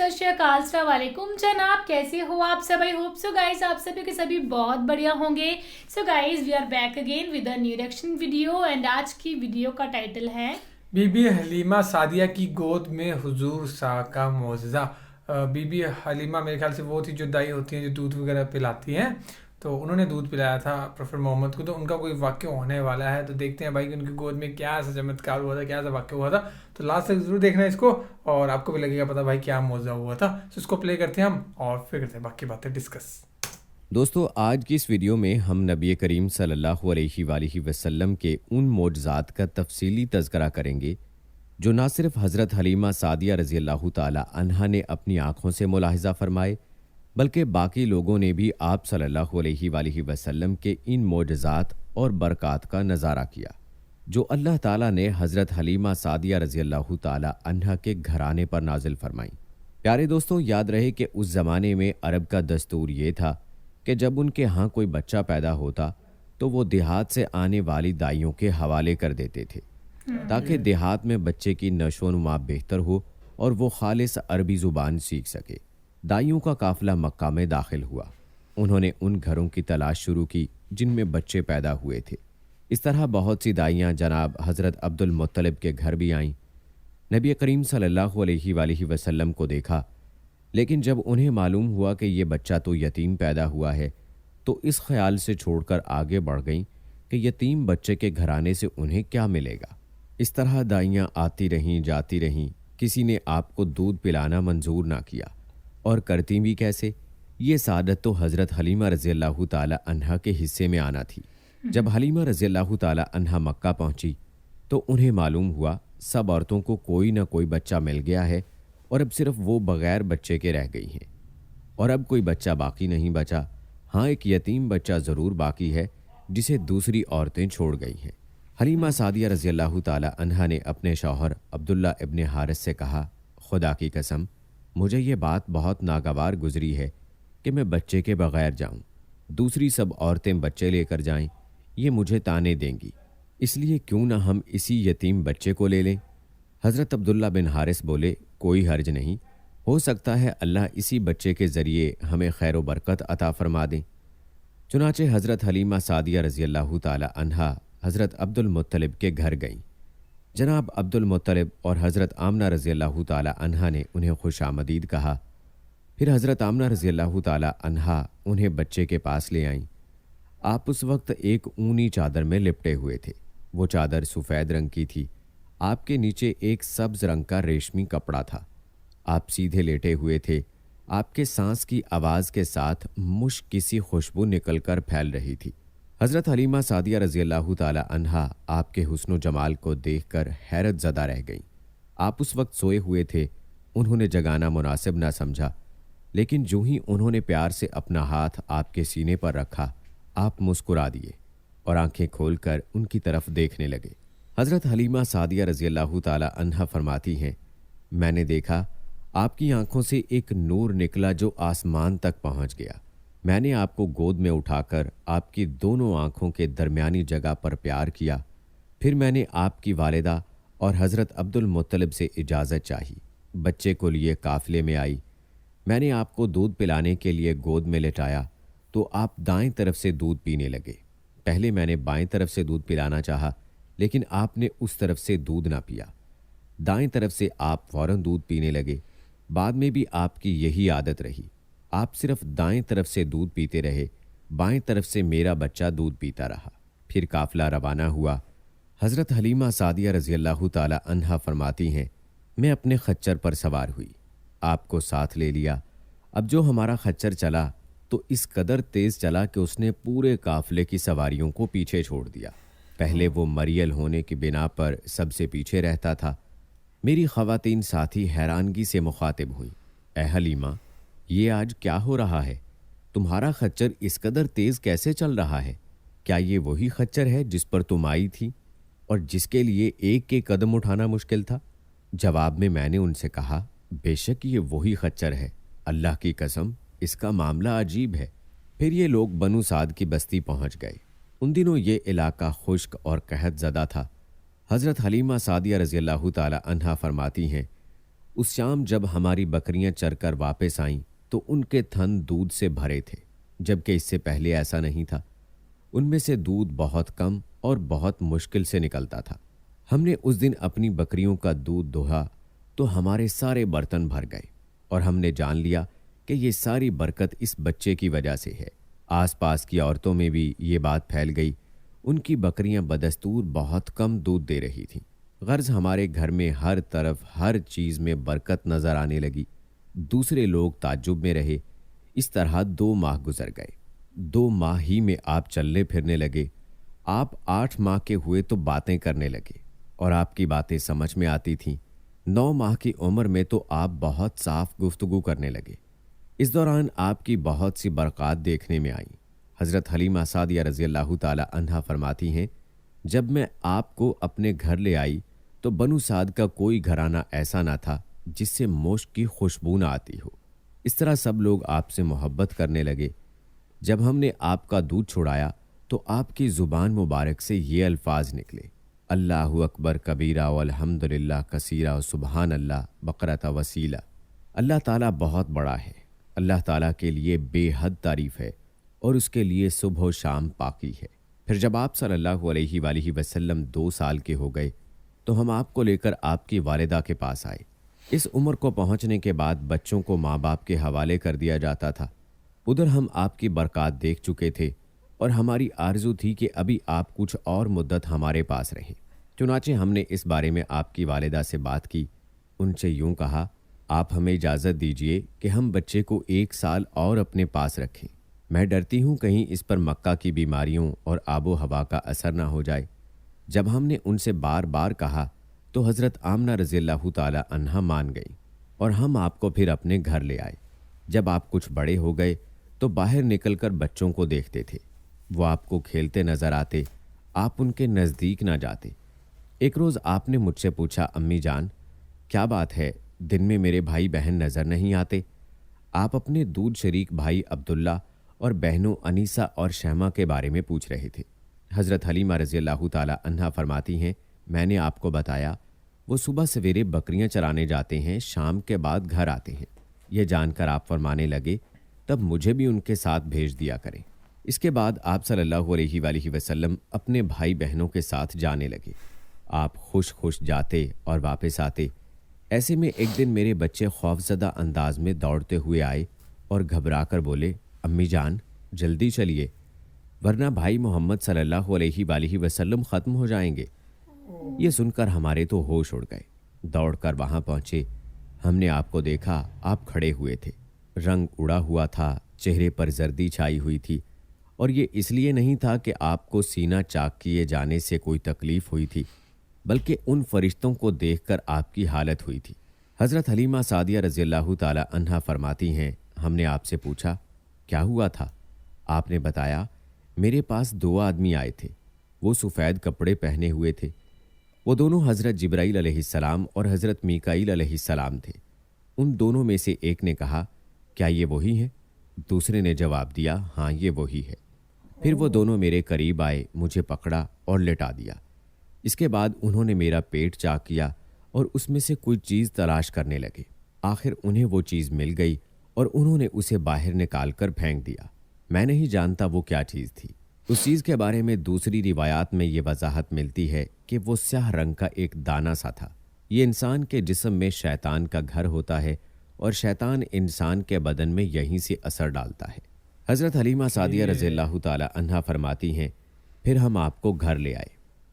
सत श्री अकाल, अस्सलाम वालेकुम जनाब, कैसे हो आप सब? आई होप सो गाइस आप सभी के सभी बहुत बढ़िया होंगे। So guys we are back again with a new reaction video and आज की वीडियो का टाइटल है बीबी हलीमा सादिया की गोद में हुजूर सा का मौजज़ा। बीबी हलीमा मेरे ख्याल से वो थी जो दाई होती हैं जो दूध वगैरह पिलाती हैं। तो उन्होंने दूध पिलाया था प्रोफेट मोहम्मद को, तो उनका कोई वाक़या होने वाला है। तो देखते हैं भाई कि उनकी गोद में क्या ऐसा चमत्कार हुआ था, क्या ऐसा वाक़या हुआ था। तो लास्ट तक ज़रूर देखना इसको और आपको भी लगेगा पता भाई क्या मौजज़ा हुआ था। तो इसको प्ले करते हैं हम और फिर करते हैं बाकी बातें डिस्कस। दोस्तों, आज की इस वीडियो में हम नबी करीम सल्लल्लाहु अलैहि वसल्लम के उन मोजज़ात का तफसीली तज़करा करेंगे जो ना सिर्फ हज़रत हलीमा सादिया रज़ी अल्लाह ताला अन्हा ने अपनी आँखों से मुलाहिज़ा फरमाए, बल्कि बाकी लोगों ने भी आप सल्लल्लाहु अलैहि वसल्लम के इन मोजज़ात और बरक़ात का नज़ारा किया जो अल्लाह ताला ने हज़रत हलीमा सादिया रज़ी अल्लाह ताला अन्हा के घराने पर नाजिल फरमाई। प्यारे दोस्तों, याद रहे कि उस ज़माने में अरब का दस्तूर ये था कि जब उनके यहाँ कोई बच्चा पैदा होता तो वो देहात से आने वाली दाइयों के हवाले कर देते थे ताकि देहात में बच्चे की नशोनुमा बेहतर हो और वो खालिस अरबी ज़ुबान सीख सके। दाइयों का काफ़िला मक्का में दाखिल हुआ। उन्होंने उन घरों की तलाश शुरू की जिनमें बच्चे पैदा हुए थे। इस तरह बहुत सी दाइयाँ जनाब हज़रत अब्दुल मुत्तलिब के घर भी आईं। नबी करीम सल्लल्लाहु अलैहि वसल्लम को देखा, लेकिन जब उन्हें मालूम हुआ कि ये बच्चा तो यतीम पैदा हुआ है तो इस ख्याल से छोड़कर आगे बढ़ गईं कि यतीम बच्चे के घराने से उन्हें क्या मिलेगा। इस तरह दाइयाँ आती रहीं जाती रहीं, किसी ने आपको दूध पिलाना मंजूर ना किया। और करती भी कैसे? ये सादत तो हज़रत हलीमा रज़ी अल्लाह ताला अन्हा के हिस्से में आना थी। जब हलीमा रज़ी अल्लाह ताला अन्हा मक्का पहुंची तो उन्हें मालूम हुआ सब औरतों को कोई ना कोई बच्चा मिल गया है और अब सिर्फ वो बगैर बच्चे के रह गई हैं। और अब कोई बच्चा बाकी नहीं बचा। हाँ, एक यतीम बच्चा ज़रूर बाकी है जिसे दूसरी औरतें छोड़ गई हैं। हलीमा सादिया रज़ी अल्लाह ताला अन्हा ने अपने शौहर अब्दुल्ला इब्ने हारिस से कहा, खुदा की कसम, मुझे ये बात बहुत नागवार गुजरी है कि मैं बच्चे के बगैर जाऊं। दूसरी सब औरतें बच्चे लेकर जाएं, ये मुझे ताने देंगी, इसलिए क्यों ना हम इसी यतीम बच्चे को ले लें। हज़रत अब्दुल्ला बिन हारिस बोले, कोई हर्ज नहीं, हो सकता है अल्लाह इसी बच्चे के ज़रिए हमें खैर व बरकत अता फरमा दें। चुनाचे हज़रत हलीमा सादिया रज़ी अल्लाह ताला अन्हा हज़रत अब्दुल मुत्तलिब के घर गईं। जनाब अब्दुल मुत्तलिब और हज़रत आमना रज़ी अल्लाह ताला अन्हा ने उन्हें खुश आमदीद कहा। फिर हज़रत आमना रज़ी अल्लाह ताला अन्हा उन्हें बच्चे के पास ले आईं। आप उस वक्त एक ऊनी चादर में लिपटे हुए थे। वो चादर सफ़ेद रंग की थी। आपके नीचे एक सब्ज़ रंग का रेशमी कपड़ा था। आप सीधे लेटे हुए थे। आपके सांस की आवाज़ के साथ मुश्क की सी खुशबू निकलकर फैल रही थी। हज़रत हलीमा सादिया रज़ी अल्लाह ताला अन्हा आपके हुस्न जमाल को देखकर हैरत ज़दा रह गईं। आप उस वक्त सोए हुए थे। उन्होंने जगाना मुनासिब ना समझा, लेकिन जो ही उन्होंने प्यार से अपना हाथ आपके सीने पर रखा, आप मुस्कुरा दिए और आंखें खोलकर उनकी तरफ देखने लगे। हज़रत हलीमा सादिया रज़ी अल्लाह ताला अन्हा फरमाती हैं, मैंने देखा आपकी आंखों से एक नूर निकला जो आसमान तक पहुंच गया। मैंने आपको गोद में उठाकर आपकी दोनों आंखों के दरमियानी जगह पर प्यार किया। फिर मैंने आपकी वालिदा और हज़रत अब्दुल मुत्तलिब से इजाज़त चाही। बच्चे को लिए काफ़िले में आई। मैंने आपको दूध पिलाने के लिए गोद में लेटाया तो आप दाएं तरफ से दूध पीने लगे। पहले मैंने बाएं तरफ से दूध पिलाना चाहा, लेकिन आपने उस तरफ से दूध ना पिया। दाएं तरफ से आप फ़ौरन दूध पीने लगे। बाद में भी आपकी यही आदत रही। आप सिर्फ दाएं तरफ से दूध पीते रहे, बाएं तरफ से मेरा बच्चा दूध पीता रहा। फिर काफ़िला रवाना हुआ। हज़रत हलीमा सादिया रज़ी अल्लाह ताला अन्हा फरमाती हैं, मैं अपने खच्चर पर सवार हुई, आपको साथ ले लिया। अब जो हमारा खच्चर चला तो इस कदर तेज़ चला कि उसने पूरे काफ़िले की सवारियों को पीछे छोड़ दिया। पहले वो मरियल होने की बिना पर सबसे पीछे रहता था। मेरी ख़वातीन साथी हैरानगी से मुखातिब हुई, ए हलीमा, ये आज क्या हो रहा है? तुम्हारा खच्चर इस कदर तेज़ कैसे चल रहा है? क्या ये वही खच्चर है जिस पर तुम आई थी और जिसके लिए एक के कदम उठाना मुश्किल था? जवाब में मैंने उनसे कहा, बेशक ये वही खच्चर है, अल्लाह की कसम इसका मामला अजीब है। फिर ये लोग बनु साद की बस्ती पहुंच गए। उन दिनों ये इलाका खुश्क और कहत ज़दा था। हज़रत हलीमा सादिया रज़ी अल्लाह ताला अन्हा फरमाती हैं, उस शाम जब हमारी बकरियां चरकर वापस आईं तो उनके थन दूध से भरे थे, जबकि इससे पहले ऐसा नहीं था। उनमें से दूध बहुत कम और बहुत मुश्किल से निकलता था। हमने उस दिन अपनी बकरियों का दूध दोहा तो हमारे सारे बर्तन भर गए और हमने जान लिया कि ये सारी बरकत इस बच्चे की वजह से है। आसपास की औरतों में भी ये बात फैल गई। उनकी बकरियां बदस्तूर बहुत कम दूध दे रही थीं। गर्ज हमारे घर में हर तरफ हर चीज़ में बरकत नज़र आने लगी। दूसरे लोग ताज्जुब में रहे। इस तरह 2 माह गुजर गए। 2 माह ही में आप चलने फिरने लगे। आप 8 माह के हुए तो बातें करने लगे और आपकी बातें समझ में आती थीं। 9 माह की उम्र में तो आप बहुत साफ गुफ्तगू करने लगे। इस दौरान आपकी बहुत सी बरक़ात देखने में आई। हज़रत हलीमा सादिया रज़ी अल्लाह ताला अन्हा फरमाती हैं, जब मैं आपको अपने घर ले आई तो बनु साद का कोई घराना ऐसा ना था जिससे मोश्क की खुशबू ना आती हो। इस तरह सब लोग आपसे मोहब्बत करने लगे। जब हमने आपका दूध छुड़ाया तो आपकी ज़ुबान मुबारक से ये अल्फाज निकले, अल्लाहु अकबर कबीरा वल्हम्दुलिल्लाह कसीरा सुबहान अल्लाह बकरता वसीला। अल्लाह ताला बहुत बड़ा है। अल्लाह ताला के लिए बेहद तारीफ़ है और उसके लिए सुबह शाम पाकी है। फिर जब आप सल्लल्लाहु अलैहि वसल्लम 2 साल के हो गए तो हम आपको लेकर आपकी वालिदा के पास आए। इस उम्र को पहुंचने के बाद बच्चों को माँ बाप के हवाले कर दिया जाता था। उधर हम आपकी बरक़ात देख चुके थे और हमारी आरज़ू थी कि अभी आप कुछ और मुद्दत हमारे पास रहें। चुनाचे हमने इस बारे में आपकी वालिदा से बात की। उनसे यूँ कहा, आप हमें इजाज़त दीजिए कि हम बच्चे को 1 साल और अपने पास रखें। मैं डरती हूँ कहीं इस पर मक्का की बीमारियों और आबो हवा का असर ना हो जाए। जब हमने उनसे बार बार कहा तो हज़रत आमना रज़ियल्लाहु ताला अन्हा मान गई और हम आपको फिर अपने घर ले आए। जब आप कुछ बड़े हो गए तो बाहर निकलकर बच्चों को देखते थे। वो आपको खेलते नज़र आते, आप उनके नज़दीक ना जाते। एक रोज़ आपने मुझसे पूछा, अम्मी जान क्या बात है, दिन में मेरे भाई बहन नज़र नहीं आते? आप अपने दूध शरीक भाई अब्दुल्ला और बहनों अनीसा और शहमा के बारे में पूछ रहे थे। हज़रत हलीमा रज़ियल्लाहु ताला अन्हा फरमाती हैं, मैंने आपको बताया वो सुबह सवेरे बकरियां चराने जाते हैं, शाम के बाद घर आते हैं। ये जानकर आप फरमाने लगे, तब मुझे भी उनके साथ भेज दिया करें। इसके बाद आप सल्लल्लाहु अलैहि वसल्लम अपने भाई बहनों के साथ जाने लगे। आप खुश खुश जाते और वापस आते। ऐसे में एक दिन मेरे बच्चे खौफजदा अंदाज में दौड़ते हुए आए और घबरा कर बोले, अम्मी जान जल्दी चलिए वरना भाई मोहम्मद सल्लल्लाहु अलैहि वसल्लम ख़त्म हो जाएंगे। ये सुनकर हमारे तो होश उड़ गए। दौड़कर वहाँ पहुँचे। हमने आपको देखा, आप खड़े हुए थे। रंग उड़ा हुआ था, चेहरे पर जर्दी छाई हुई थी और ये इसलिए नहीं था कि आपको सीना चाक किए जाने से कोई तकलीफ़ हुई थी, बल्कि उन फरिश्तों को देखकर आपकी हालत हुई थी। हज़रत हलीमा सादिया रज़ियल्लाहु ताला अन्हा फरमाती हैं, हमने आपसे पूछा क्या हुआ था? आपने बताया, मेरे पास 2 आदमी आए थे। वो सफ़ेद कपड़े पहने हुए थे। वो दोनों हज़रत जिब्राईल अलैहिस्सलाम और हज़रत मीकाईल अलैहिस्सलाम थे। उन दोनों में से एक ने कहा, क्या ये वही हैं? दूसरे ने जवाब दिया, हाँ ये वही है। फिर वो दोनों मेरे करीब आए, मुझे पकड़ा और लेटा दिया। इसके बाद उन्होंने मेरा पेट चाक किया और उसमें से कोई चीज़ तलाश करने लगे। आखिर उन्हें वो चीज़ मिल गई और उन्होंने उसे बाहर निकाल कर फेंक दिया। मैं नहीं जानता वो क्या चीज़ थी। उस चीज़ के बारे में दूसरी रिवायात में ये वजाहत मिलती है कि वो स्याह रंग का एक दाना सा था। ये इंसान के जिस्म में शैतान का घर होता है और शैतान इंसान के बदन में यहीं से असर डालता है। हज़रत हलीमा सादिया रज़ियल्लाहु ताला अन्हा फरमाती हैं, फिर हम आपको घर ले आए।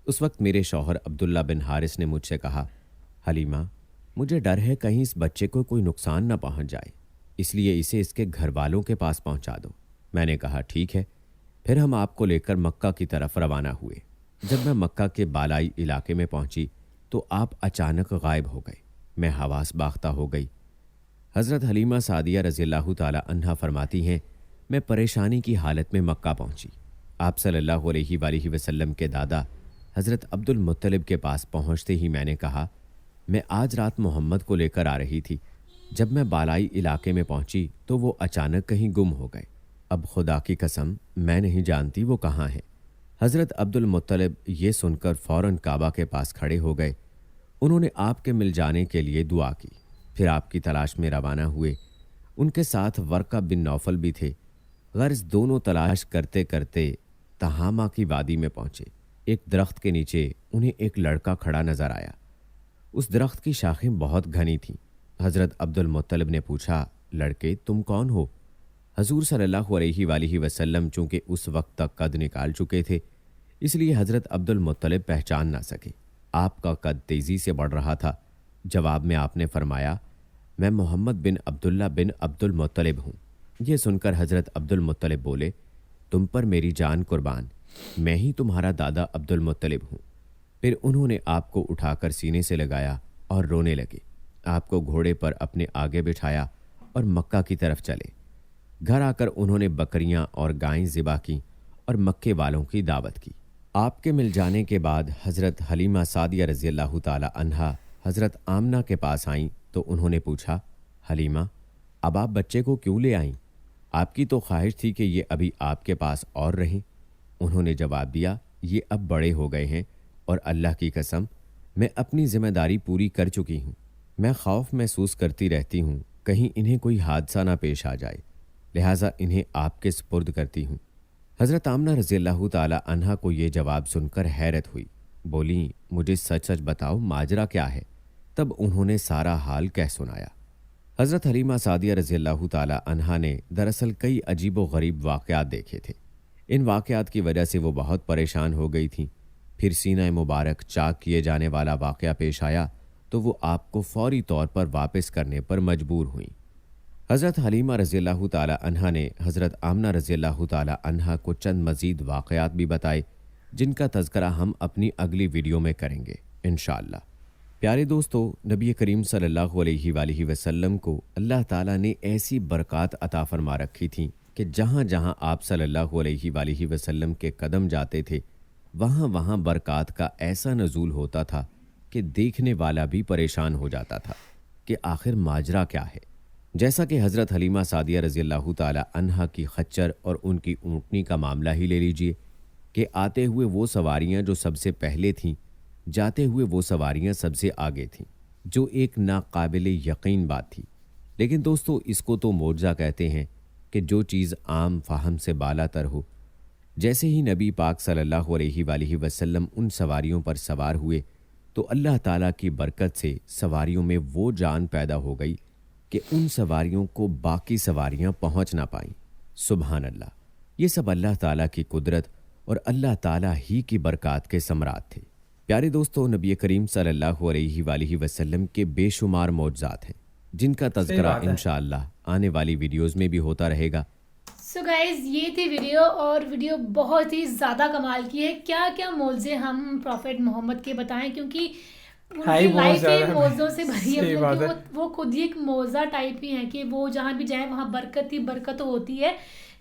उस वक्त मेरे शौहर अब्दुल्ला बिन हारिस ने मुझसे कहा, हलीमा मुझे डर है कहीं इस बच्चे को कोई नुकसान न पहुंच जाए, इसलिए इसे इसके घर वालों के पास पहुंचा दो। मैंने कहा ठीक है। फिर हम आपको लेकर मक्का की तरफ रवाना हुए। जब मैं मक्का के बालाई इलाके में पहुंची तो आप अचानक गायब हो गए। मैं हवास बाख्ता हो गई। हज़रत हलीमा सादिया रज़ियल्लाहु ताला अन्हा फरमाती हैं, मैं परेशानी की हालत में मक्का पहुंची। आप सल्लल्लाहु अलैहि वसल्लम के दादा हज़रत अब्दुल मुत्तलिब के पास पहुंचते ही मैंने कहा, मैं आज रात मोहम्मद को लेकर आ रही थी। जब मैं बालाई इलाके में पहुंची तो वो अचानक कहीं गुम हो गए। अब खुदा की कसम मैं नहीं जानती वो कहाँ है। हज़रत अब्दुल मुत्तलिब ये सुनकर फ़ौरन काबा के पास खड़े हो गए। उन्होंने आपके मिल जाने के लिए दुआ की। پھر آپ کی تلاش میں روانہ ہوئے۔ ان کے ساتھ ورقہ بن نوفل بھی تھے۔ غرض دونوں تلاش کرتے کرتے تہامہ کی وادی میں پہنچے۔ ایک درخت کے نیچے انہیں ایک لڑکا کھڑا نظر آیا۔ اس درخت کی شاخیں بہت گھنی تھیں۔ حضرت عبد المطلب نے پوچھا، لڑکے تم کون ہو؟ حضور صلی اللہ علیہ وآلہ وسلم چونکہ اس وقت تک قد نکال چکے تھے، اس لیے حضرت عبد المطلب پہچان نہ سکے۔ آپ کا قد تیزی سے بڑھ رہا تھا۔ جواب میں آپ نے فرمایا، میں محمد بن عبداللہ بن عبد المطلب ہوں۔ یہ سن کر حضرت عبد المطلب بولے، تم پر میری جان قربان، میں ہی تمہارا دادا عبد المطلب ہوں۔ پھر انہوں نے آپ کو اٹھا کر سینے سے لگایا اور رونے لگے۔ آپ کو گھوڑے پر اپنے آگے بٹھایا اور مکہ کی طرف چلے۔ گھر آ کر انہوں نے بکریاں اور گائیں ذبح کیں اور مکے والوں کی دعوت کی۔ آپ کے مل جانے کے بعد حضرت حلیمہ سعدیہ رضی اللہ تعالی عنہا حضرت آمنہ کے پاس آئیں تو انہوں نے پوچھا، حلیمہ اب آپ بچے کو کیوں لے آئیں؟ آپ کی تو خواہش تھی کہ یہ ابھی آپ کے پاس اور رہیں۔ انہوں نے جواب دیا، یہ اب بڑے ہو گئے ہیں اور اللہ کی قسم میں اپنی ذمہ داری پوری کر چکی ہوں۔ میں خوف محسوس کرتی رہتی ہوں کہیں انہیں کوئی حادثہ نہ پیش آ جائے، لہٰذا انہیں آپ کے سپرد کرتی ہوں۔ حضرت آمنہ رضی اللہ تعالی عنہا کو یہ جواب سن کر حیرت ہوئی۔ بولیں، مجھے سچ سچ بتاؤ ماجرا کیا ہے؟ تب انہوں نے سارا حال کہہ سنایا۔ حضرت حلیمہ سعدیہ رضی اللہ تعالی عنہا نے دراصل کئی عجیب و غریب واقعات دیکھے تھے۔ ان واقعات کی وجہ سے وہ بہت پریشان ہو گئی تھیں۔ پھر سینہ مبارک چاک کیے جانے والا واقعہ پیش آیا تو وہ آپ کو فوری طور پر واپس کرنے پر مجبور ہوئیں۔ حضرت حلیمہ رضی اللہ تعالی عنہا نے حضرت آمنہ رضی اللہ تعالی عنہا کو چند مزید واقعات بھی بتائے، جن کا تذکرہ ہم اپنی اگلی ویڈیو میں کریں گے انشاءاللہ۔ پیارے دوستو، نبی کریم صلی اللہ علیہ وآلہ وسلم کو اللہ تعالیٰ نے ایسی برکات عطا فرما رکھی تھیں کہ جہاں جہاں آپ صلی اللہ علیہ وآلہ وسلم کے قدم جاتے تھے وہاں وہاں برکات کا ایسا نزول ہوتا تھا کہ دیکھنے والا بھی پریشان ہو جاتا تھا کہ آخر ماجرا کیا ہے۔ جیسا کہ حضرت حلیمہ سعدیہ رضی اللہ تعالی عنہا کی خچر اور ان کی اونٹنی کا معاملہ ہی لے لیجئے کہ آتے ہوئے وہ سواریاں جو سب سے پہلے تھیں، جاتے ہوئے وہ سواریاں سب سے آگے تھیں، جو ایک ناقابل یقین بات تھی۔ لیکن دوستو، اس کو تو معجزہ کہتے ہیں کہ جو چیز عام فہم سے بالا تر ہو۔ جیسے ہی نبی پاک صلی اللہ علیہ وآلہ وسلم ان سواریوں پر سوار ہوئے تو اللہ تعالیٰ کی برکت سے سواریوں میں وہ جان پیدا ہو گئی کہ ان سواریوں کو باقی سواریاں پہنچ نہ پائیں۔ سبحان اللہ! یہ سب اللہ تعالیٰ کی قدرت اور اللہ تعالیٰ ہی کی برکات کے ثمرات تھے۔ پیارے دوستو، نبی کریم صلی اللہ علیہ وآلہ وسلم کے بے شمار معجزات ہیں جن کا تذکرہ انشاءاللہ آنے والی ویڈیوز میں بھی ہوتا رہے گا۔ سو گائز، یہ تھی ویڈیو، اور ویڈیو بہت ہی زیادہ کمال کی ہے۔ کیا کیا معجزے ہم پروفیٹ محمد کے بتائیں، کیونکہ ان کی لائف ہی معجزوں سے بھری ہے۔ وہ خود ہی ایک معجزہ ٹائپ ہی ہیں کہ وہ جہاں بھی جائیں وہاں برکت ہی برکت ہوتی ہے۔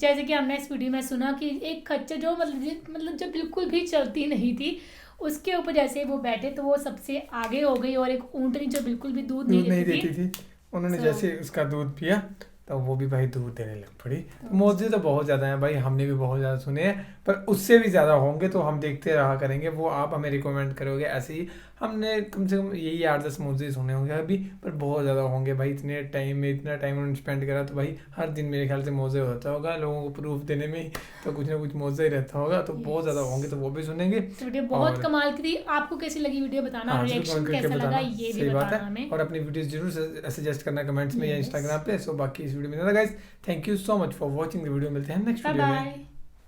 جیسے کہ ہم نے اس ویڈیو میں سنا کہ ایک خچر جو مطلب جو بالکل بھی چلتی نہیں تھی، اس کے اوپر جیسے وہ بیٹھے تو وہ سب سے آگے ہو گئی، اور ایک اونٹنی جو بالکل بھی دودھ نہیں دیتی تھی، انہوں نے جیسے اس کا دودھ پیا تو وہ بھی بھائی دودھ دینے لگ پڑی۔ معجزے تو بہت زیادہ ہیں بھائی، ہم نے بھی بہت زیادہ سنے ہیں، پر اس سے بھی زیادہ ہوں گے تو ہم دیکھتے رہا کریں گے، وہ آپ ہمیں ریکومنڈ کرو گے۔ ایسے ہی ہم نے کم سے کم یہی 8-10 معجزے سنے ہوں گے ابھی، پر بہت زیادہ ہوں گے بھائی۔ اتنے ٹائم میں اتنا ٹائم انہوں نے اسپینڈ کرا تو بھائی ہر دن میرے خیال سے معجزے ہوتا ہوگا، لوگوں کو پروف دینے میں تو کچھ نہ کچھ معجزہ ہی رہتا ہوگا، تو بہت زیادہ ہوں گے تو وہ بھی سنیں گے۔ ویڈیو بہت کمال کی تھی۔ آپ کو کیسی لگی ویڈیو بتانا، ریئیکشن کیسا لگا یہ بھی بتانا ہمیں، اور اپنی ویڈیوز ضرور سجیسٹ کرنا کمنٹس میں یا انسٹاگرام پہ۔ سو باقی اس ویڈیو میں guys, thank you so much for watching the video. ملتے ہیں نیکسٹ ویڈیو میں۔